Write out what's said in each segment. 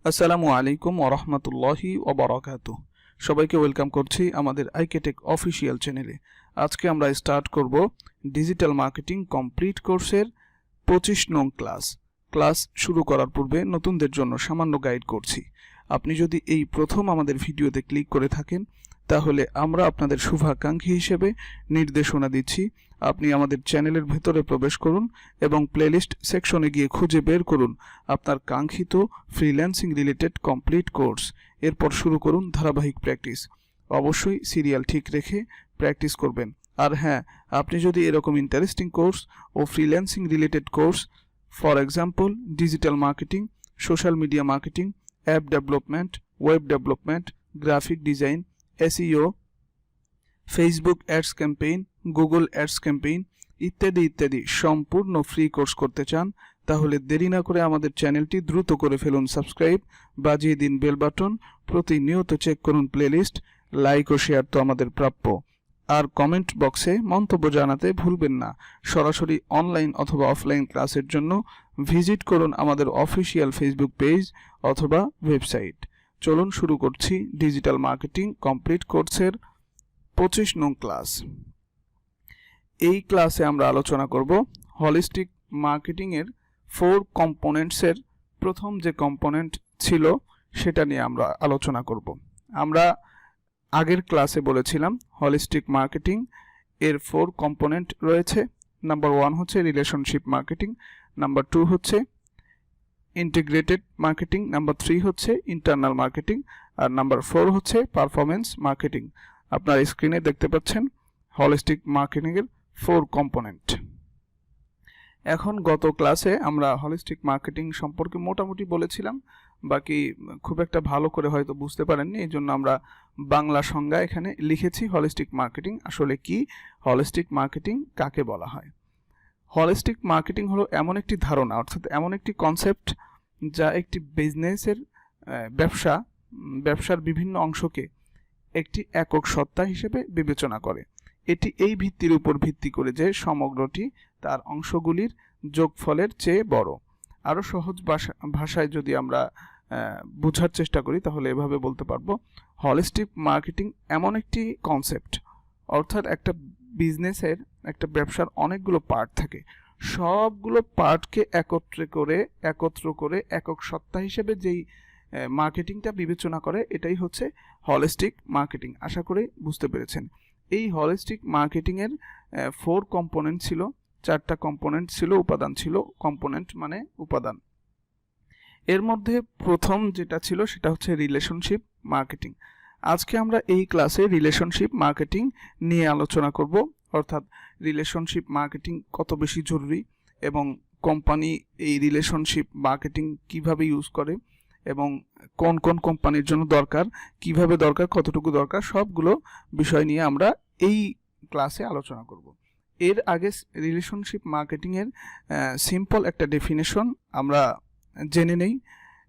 আসসালামু আলাইকুম ওয়া রাহমাতুল্লাহি ওয়া বারাকাতুহু। সবাইকে ওয়েলকাম করছি আমাদের আইকেটেক অফিশিয়াল চ্যানেলে। আজকে আমরা স্টার্ট করব ডিজিটাল মার্কেটিং কমপ্লিট কোর্সের 25 নং ক্লাস শুরু করার পূর্বে নতুনদের জন্য সামান্য গাইড করছি। আপনি যদি এই প্রথম আমাদের ভিডিওতে ক্লিক করে থাকেন তাহলে আমরা আপনাদের শুভাকাঙ্ক্ষী হিসেবে নির্দেশনা দিচ্ছি। আপনি আমাদের চ্যানেলের ভেতরে প্রবেশ করুন এবং প্লেলিস্ট সেকশনে গিয়ে খুঁজে বের করুন আপনার কাঙ্ক্ষিত ফ্রিল্যান্সিং রিলেটেড কমপ্লিট কোর্স। এরপর শুরু করুন ধারাবাহিক প্র্যাকটিস। অবশ্যই সিরিয়াল ঠিক রেখে প্র্যাকটিস করবেন। আর হ্যাঁ, আপনি যদি এরকম ইন্টারেস্টিং কোর্স ও freelancing related course, for example digital marketing, social media marketing, app development, web development, graphic design, SEO, Facebook ads campaign, Google ads campaign ইত্যাদি সম্পূর্ণ ফ্রি কোর্স করতে চান তাহলে দেরি না করে আমাদের চ্যানেলটি দ্রুত করে ফেলুন সাবস্ক্রাইব, বাজিয়ে দিন বেল বাটন, প্রতিনিয়ত চেক করুন প্লেলিস্ট, লাইক ও শেয়ার তো আমাদের প্রাপ্য। আর কমেন্ট বক্সে মন্তব্য জানাতে ভুলবেন না। সরাসরি অনলাইন অথবা অফলাইন ক্লাসের জন্য ভিজিট করুন আমাদের অফিসিয়াল ফেসবুক পেজ অথবা ওয়েবসাইট। চলুন শুরু করছি ডিজিটাল মার্কেটিং কমপ্লিট কোর্সের 25 নং ক্লাস। এই ক্লাসে আমরা আলোচনা করব হলিস্টিক মার্কেটিং এর 4 কম্পোনেন্টসের প্রথম যে কম্পোনেন্ট ছিল সেটা নিয়ে আমরা আলোচনা করব। আমরা আগের ক্লাসে বলেছিলাম হলিস্টিক মার্কেটিং এর 4 কম্পোনেন্ট রয়েছে। নাম্বার 1 হচ্ছে রিলেশনশিপ মার্কেটিং, নাম্বার 2 হচ্ছে ইন্টিগ্রেটেড মার্কেটিং, নাম্বার 3 হচ্ছে ইন্টারনাল মার্কেটিং, আর নাম্বার 4 হচ্ছে পারফরম্যান্স মার্কেটিং। আপনার স্ক্রিনে দেখতে পাচ্ছেন হলিস্টিক মার্কেটিং এর 4 কম্পোনেন্ট। এখন গত ক্লাসে আমরা হলিস্টিক মার্কেটিং সম্পর্কে মোটামুটি বলেছিলাম, বাকি খুব একটা ভালো করে হয়তো বুঝতে পারেননি, এই জন্য আমরা বাংলা সংজ্ঞা এখানে লিখেছি। হলিস্টিক মার্কেটিং আসলে কি, হলিস্টিক মার্কেটিং কাকে বলা হয়? হলিস্টিক মার্কেটিং হলো এমন একটি ধারণা, অর্থাৎ এমন একটি কনসেপ্ট যা একটি বিজনেসের ব্যবসার বিভিন্ন অংশকে একটি একক সত্তা হিসেবে বিবেচনা করে। এটি এই ভিত্তির উপর ভিত্তি করে যে সমগ্রটি তার অংশগুলির যোগফলের চেয়ে বড়। আরও সহজ ভাষায় যদি আমরা বোঝার চেষ্টা করি তাহলে এভাবে বলতে পারবো, হলিস্টিক মার্কেটিং এমন একটি কনসেপ্ট, অর্থাৎ একটা বিজনেসের, একটা ব্যবসার অনেকগুলো পার্ট থাকে, সবগুলো পার্টকে একত্র করে একক সত্তা হিসেবে যেই মার্কেটিংটা বিবেচনা করে এটাই হচ্ছে হলিস্টিক মার্কেটিং। আশা করি বুঝতে পেরেছেন। এই হলিস্টিক মার্কেটিং এর 4 কম্পোনেন্ট ছিল, 4টা কম্পোনেন্ট ছিল, উপাদান ছিল। কম্পোনেন্ট মানে উপাদান। এর মধ্যে প্রথম যেটা ছিল সেটা হচ্ছে রিলেশনশিপ মার্কেটিং। আজকে আমরা এই ক্লাসে রিলেশনশিপ মার্কেটিং নিয়ে আলোচনা করব, অর্থাৎ রিলেশনশিপ মার্কেটিং কত বেশি জরুরি এবং কোম্পানি এই রিলেশনশিপ মার্কেটিং কিভাবে ইউজ করে এবং কোন কোন কোম্পানির জন্য দরকার, কিভাবে দরকার, কতটুকু দরকার, সবগুলো বিষয় নিয়ে আমরা এই ক্লাসে আলোচনা করব। এর আগে রিলেশনশিপ মার্কেটিং এর সিম্পল একটা ডেফিনেশন আমরা জেনে নেই।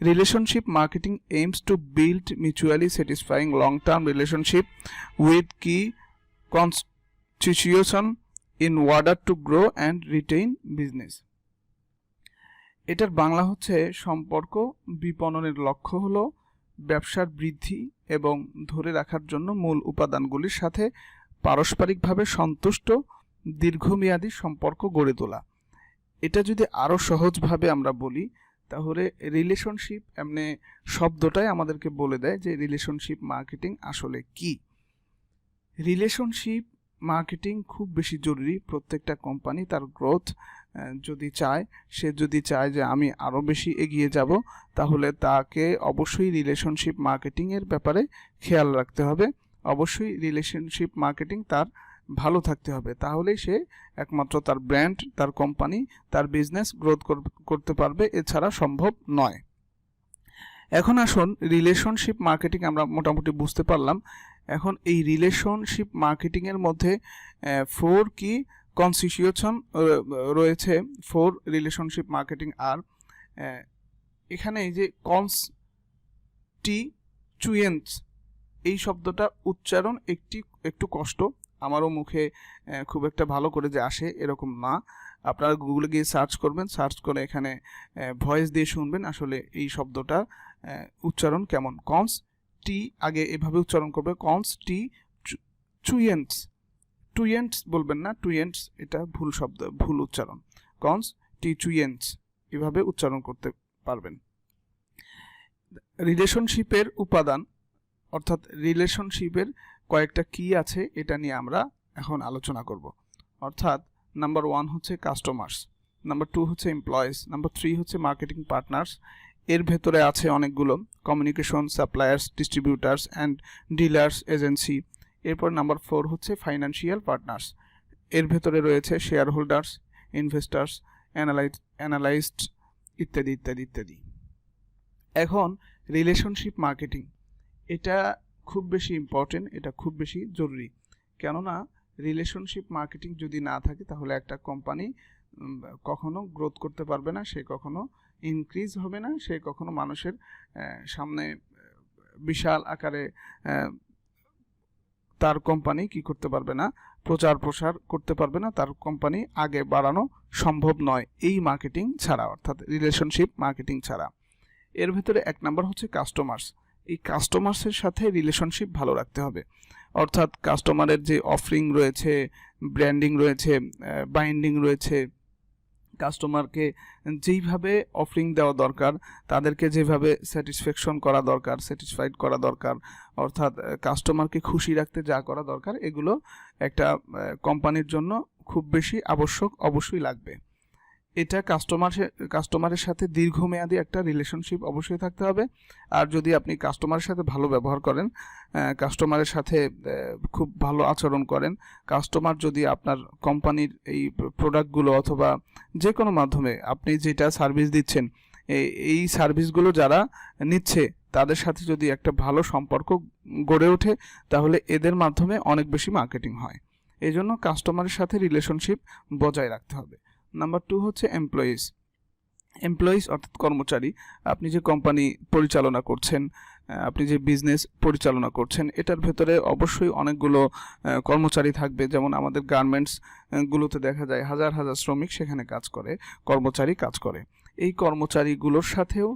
Relationship marketing aims to build mutually satisfying long-term relationship with key constitution in order to grow and retain business। এটার বাংলা হচ্ছে সম্পর্ক বিপণনের লক্ষ্য হলো ব্যবসার বৃদ্ধি এবং ধরে রাখার জন্য মূল উপাদানগুলির সাথে পারস্পরিকভাবে সন্তুষ্ট দীর্ঘমেয়াদী সম্পর্ক গড়ে তোলা। এটা যদি আরও সহজভাবে আমরা বলি তাহলে রিলেশনশিপ এমনি শব্দটাই আমাদেরকে বলে দেয় যে রিলেশনশিপ মার্কেটিং আসলে কি। রিলেশনশিপ মার্কেটিং খুব বেশি জরুরি। প্রত্যেকটা কোম্পানি তার গ্রোথ যদি চায় যে আমি আরও বেশি এগিয়ে যাব, তাহলে তাকে অবশ্যই রিলেশনশিপ মার্কেটিংয়ের ব্যাপারে খেয়াল রাখতে হবে। অবশ্যই রিলেশনশিপ মার্কেটিং তার ভালো থাকতে হবে, তাহলেই সে একমাত্র তার ব্র্যান্ড, তার কোম্পানি, তার বিজনেস গ্রোথ করতে পারবে, এছাড়া সম্ভব নয়। এখন আসুন, রিলেশনশিপ মার্কেটিং আমরা মোটামুটি বুঝতে পারলাম। এখন এই রিলেশনশিপ মার্কেটিংয়ের মধ্যে 4 কি কনস্টিটিউশন রয়েছে, 4 রিলেশনশিপ মার্কেটিং। আর এখানে এই যে কনস্টিটিউয়েন্টস এই শব্দটা উচ্চারণ একটু কষ্ট, আমারও মুখে খুব একটা ভালো করে যে আসে এরকম না। আপনারা গুগলে গিয়ে সার্চ করবেন, সার্চ করে এখানে ভয়েস দিয়ে শুনবেন আসলে এই শব্দটা উচ্চারণ কেমন। কনস টি আগে এভাবে উচ্চারণ করবে, কনস টি টুয়েন্টস, টুয়েন্টস বলবেন না, টুয়েন্টস এটা ভুল শব্দ, ভুল উচ্চারণ। কনস টি টুয়েন্টস এভাবে উচ্চারণ করতে পারবেন। রিলেশনশিপের উপাদান অর্থাৎ রিলেশনশিপের কয়েকটা কি আছে এটা নিয়ে আমরা এখন আলোচনা করব। অর্থাৎ নাম্বার 1 হচ্ছে কাস্টমার্স, নাম্বার 2 হচ্ছে এমপ্লয়িজ, নাম্বার 3 হচ্ছে মার্কেটিং পার্টনার্স, এর ভেতরে আছে অনেকগুলো communication, suppliers, distributors and dealers, agency. এরপর নাম্বার 4 হচ্ছে ফাইন্যান্সিয়াল পার্টনার্স, এর ভেতরে রয়েছে শেয়ার হোল্ডার্স, ইনভেস্টার্স, অ্যানালাইস্ট ইত্যাদি ইত্যাদি ইত্যাদি। এখন রিলেশনশিপ মার্কেটিং এটা খুব বেশি ইম্পর্টেন্ট, এটা খুব বেশি জরুরি। কেননা রিলেশনশিপ মার্কেটিং যদি না থাকে তাহলে একটা কোম্পানি কখনো গ্রোথ করতে পারবে না, সে কখনো ইনক্রিজ হবে না, সে কখনো মানুষের সামনে বিশাল আকারে তার কোম্পানি কি করতে পারবে না, প্রচার প্রসার করতে পারবে না, তার কোম্পানি আগে বাড়ানো সম্ভব নয় এই মার্কেটিং ছাড়া, অর্থাৎ রিলেশনশিপ মার্কেটিং ছাড়া। এর ভিতরে 1 নাম্বার হচ্ছে কাস্টমার্স। এই কাস্টমার্সের সাথে রিলেশনশিপ ভালো রাখতে হবে, অর্থাৎ কাস্টমারের যে অফারিং রয়েছে, ব্র্যান্ডিং রয়েছে, বাইন্ডিং রয়েছে, কাস্টমারকে যেইভাবে অফারিং দেওয়া দরকার, তাদেরকে যেভাবে স্যাটিসফ্যাকশন করা দরকার, স্যাটিসফাইড করা দরকার, অর্থাৎ কাস্টমারকে খুশি রাখতে যা করা দরকার, এগুলো একটা কোম্পানির জন্য খুব বেশি আবশ্যক, অবশ্যই লাগবে। এটা কাস্টমারের সাথে দীর্ঘমেয়াদী একটা রিলেশনশিপ অবশ্যই থাকতে হবে। আর যদি আপনি কাস্টমারের সাথে ভালো ব্যবহার করেন, কাস্টমারের সাথে খুব ভালো আচরণ করেন, কাস্টমার যদি আপনার কোম্পানির এই প্রোডাক্টগুলো অথবা যে কোনো মাধ্যমে আপনি যেটা সার্ভিস দিচ্ছেন, এই সার্ভিসগুলো যারা নিচ্ছে তাদের সাথে যদি একটা ভালো সম্পর্ক গড়ে ওঠে, তাহলে এদের মাধ্যমে অনেক বেশি মার্কেটিং হয়। এই জন্য কাস্টমারের সাথে রিলেশনশিপ বজায় রাখতে হবে। নাম্বার 2 হচ্ছে এমপ্লয়িজ। এমপ্লয়িজ অর্থাৎ কর্মচারী। আপনি যে কোম্পানি পরিচালনা করছেন, আপনি যে বিজনেস পরিচালনা করছেন, এটার ভেতরে অবশ্যই অনেকগুলো কর্মচারী থাকবে। যেমন আমাদের গার্মেন্টস গুলোতে দেখা যায় হাজার হাজার শ্রমিক সেখানে কাজ করে, কর্মচারী কাজ করে। এই কর্মচারীগুলোর সাথেও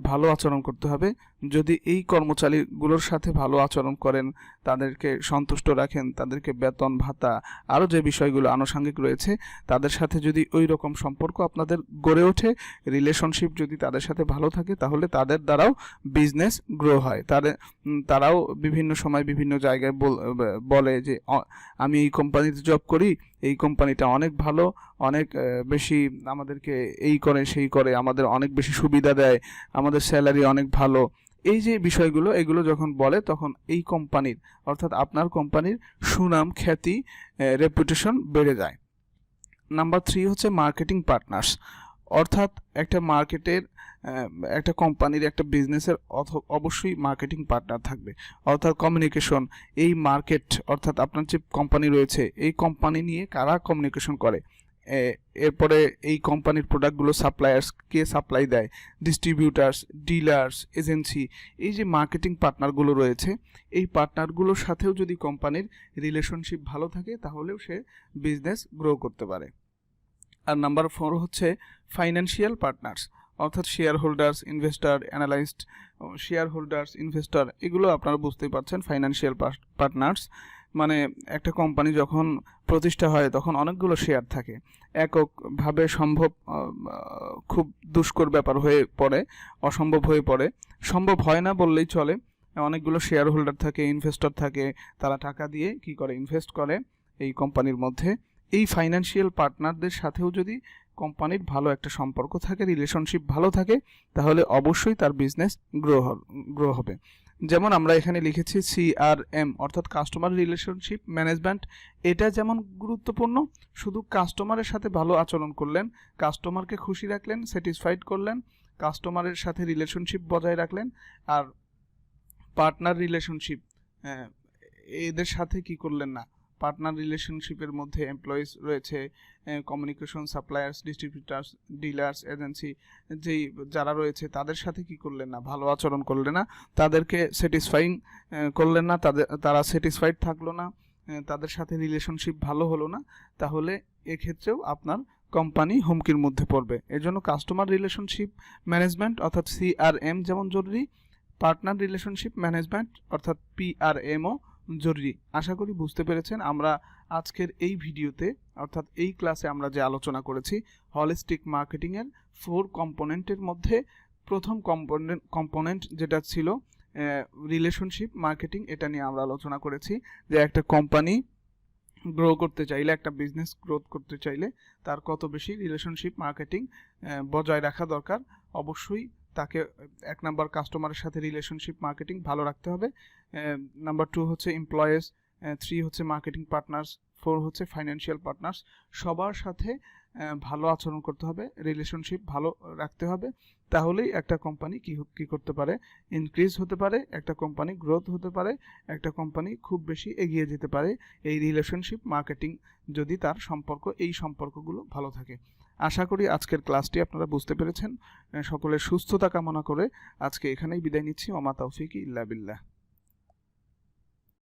ভালো আচরণ করতে হবে। যদি এই কর্মচারীগুলোর সাথে ভালো আচরণ করেন, তাদেরকে সন্তুষ্ট রাখেন, তাদেরকে বেতন ভাতা আরও যে বিষয়গুলো আনুষঙ্গিক রয়েছে তাদের সাথে যদি ওই রকম সম্পর্ক আপনাদের গড়ে ওঠে, রিলেশনশিপ যদি তাদের সাথে ভালো থাকে, তাহলে তাদের দ্বারাও বিজনেস গ্রো হয়। তারাও বিভিন্ন সময় বিভিন্ন জায়গায় বলে যে আমি এই কোম্পানিতে জব করি, এই কোম্পানিটা অনেক ভালো, অনেক বেশি আমাদেরকে এই করে সেই করে, আমাদের অনেক বেশি সুবিধা দেয়, আমাদের স্যালারি অনেক ভালো। এই যে বিষয়গুলো, এগুলো যখন বলে তখন এই কোম্পানির অর্থাৎ আপনার কোম্পানির সুনাম, খ্যাতি, রেপুটেশন বেড়ে যায়। নাম্বার 3 হচ্ছে মার্কেটিং পার্টনার্স। অর্থাৎ একটা মার্কেটের, একটা কোম্পানির, একটা বিজনেসের অবশ্যই মার্কেটিং পার্টনার থাকবে, অর্থাৎ কমিউনিকেশন। এই মার্কেট অর্থাৎ আপনার যে কোম্পানি রয়েছে, এই কোম্পানি নিয়ে কারা কমিউনিকেশন করে, এরপরে এই কোম্পানির প্রোডাক্টগুলো সাপ্লায়ার্স কে সাপ্লাই দেয়, ডিস্ট্রিবিউটার্স, ডিলার্স, এজেন্সি, এই যে মার্কেটিং পার্টনারগুলো রয়েছে, এই পার্টনারগুলোর সাথেও যদি কোম্পানির রিলেশনশিপ ভালো থাকে, তাহলেও সে বিজনেস গ্রো করতে পারে। আর নাম্বার 4 হচ্ছে ফাইন্যান্সিয়াল পার্টনার্স, অর্থাৎ share holders, investor, analyst. Share holders, investor এগুলো আপনারা বুঝতেই পারছেন। ফাইন্যান্সিয়াল পার্টনার্স মানে একটা কোম্পানি যখন প্রতিষ্ঠা হয় তখন অনেকগুলো শেয়ার থাকে, এককভাবে সম্ভব খুব দুষ্কর ব্যাপার হয়ে পড়ে, অসম্ভব হয়ে পড়ে, সম্ভব হয় না বললেই চলে। অনেকগুলো শেয়ার হোল্ডার থাকে, ইনভেস্টর থাকে, তারা টাকা দিয়ে কি করে, ইনভেস্ট করে এই কোম্পানির মধ্যে। এই ফাইন্যান্সিয়াল পার্টনারদের সাথেও যদি কোম্পানির ভালো একটা সম্পর্ক থাকে, রিলেশনশিপ ভালো থাকে, তাহলে অবশ্যই তার বিজনেস গ্রো হবে। যেমন আমরা এখানে লিখেছি CRM অর্থাৎ কাস্টমার রিলেশনশিপ ম্যানেজমেন্ট। এটা যেমন গুরুত্বপূর্ণ, শুধু কাস্টমারের সাথে ভালো আচরণ করলেন, কাস্টমারকে খুশি রাখলেন, স্যাটিসফাইড করলেন, কাস্টমারের সাথে রিলেশনশিপ বজায় রাখলেন, আর পার্টনার রিলেশনশিপ এদের সাথে কি করলেন না, পার্টনার রিলেশনশিপের মধ্যে এমপ্লয়িজ রয়েছে, communication, suppliers, distributors, dealers, agency, যেই যারা রয়েছে তাদের সাথে কি করলেন না, ভালো আচরণ করলেন না, তাদেরকে স্যাটিসফাইং করলেন না, তারা স্যাটিসফাইড থাকলো না, তাদের সাথে রিলেশনশিপ ভালো হলো না, তাহলে এক্ষেত্রেও আপনার কোম্পানি হুমকির মধ্যে পড়বে। এজন্য কাস্টমার রিলেশনশিপ ম্যানেজমেন্ট অর্থাৎ CRM যেমন জরুরি, পার্টনার রিলেশনশিপ ম্যানেজমেন্ট অর্থাৎ PRMও জরুরি। আশা করি বুঝতে পেরেছেন। আমরা আজকের এই ভিডিওতে অর্থাৎ এই ক্লাসে আমরা যে আলোচনা করেছি হলিস্টিক মার্কেটিংয়ের 4 কম্পোনেন্টের মধ্যে প্রথম কম্পোনেন্ট যেটা ছিল রিলেশনশিপ মার্কেটিং, এটা নিয়ে আমরা আলোচনা করেছি যে একটা কোম্পানি গ্রো করতে চাইলে, একটা বিজনেস গ্রোথ করতে চাইলে তার কত বেশি রিলেশনশিপ মার্কেটিং বজায় রাখা দরকার। অবশ্যই তাকে 1 নাম্বার কাস্টমারের সাথে রিলেশনশিপ মার্কেটিং ভালো রাখতে হবে, নাম্বার 2 হচ্ছে এমপ্লয়েজ, 3 হচ্ছে মার্কেটিং পার্টনার্স, 4 হচ্ছে ফাইন্যান্সিয়াল পার্টনার্স। সবার সাথে ভালো আচরণ করতে হবে, রিলেশনশিপ ভালো রাখতে হবে, তাহলেই একটা কোম্পানি কি করতে পারে, ইনক্রিজ হতে পারে, একটা কোম্পানি গ্রোথ হতে পারে, একটা কোম্পানি খুব বেশি এগিয়ে যেতে পারে এই রিলেশনশিপ মার্কেটিং যদি তার এই সম্পর্কগুলো ভালো থাকে। আশা করি আজকের ক্লাসটি আপনারা বুঝতে পেরেছেন। সকলের সুস্থতা কামনা করে আজকে এখানেই বিদায় নিচ্ছি। ওমা তাওফিকি ইল্লা বিল্লাহ।